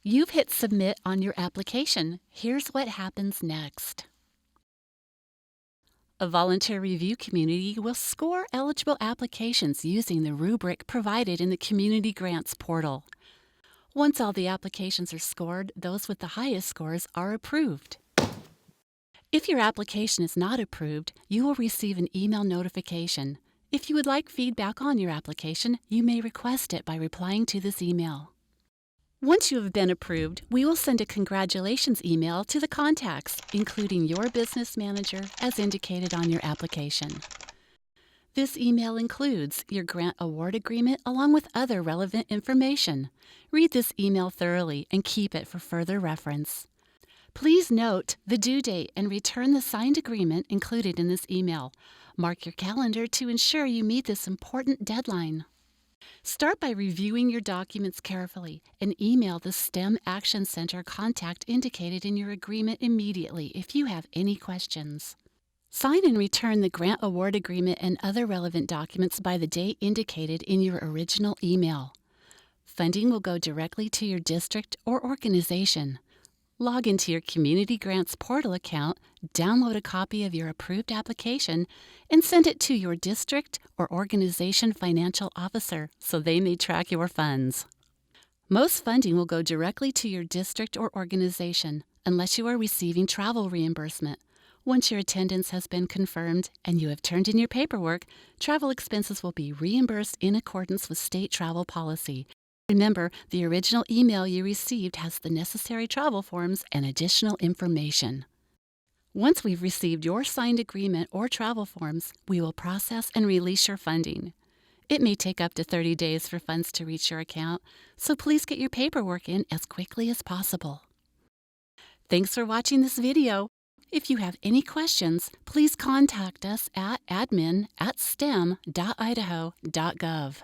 You've hit Submit on your application. Here's what happens next. A volunteer review committee will score eligible applications using the rubric provided in the Community Grants portal. Once all the applications are scored, those with the highest scores are approved. If your application is not approved, you will receive an email notification. If you would like feedback on your application, you may request it by replying to this email. Once you have been approved, we will send a congratulations email to the contacts, including your business manager as indicated on your application. This email includes your grant award agreement along with other relevant information. Read this email thoroughly and keep it for further reference. Please note the due date and return the signed agreement included in this email. Mark your calendar to ensure you meet this important deadline. Start by reviewing your documents carefully and email the STEM Action Center contact indicated in your agreement immediately if you have any questions. Sign and return the grant award agreement and other relevant documents by the date indicated in your original email. Funding will go directly to your district or organization. Log into your Community Grants portal account, download a copy of your approved application, and send it to your district or organization financial officer so they may track your funds. Most funding will go directly to your district or organization unless you are receiving travel reimbursement. Once your attendance has been confirmed and you have turned in your paperwork, travel expenses will be reimbursed in accordance with state travel policy. Remember, the original email you received has the necessary travel forms and additional information. Once we've received your signed agreement or travel forms, we will process and release your funding. It may take up to 30 days for funds to reach your account, so please get your paperwork in as quickly as possible. Thanks for watching this video. If you have any questions, please contact us at admin@stem.idaho.gov.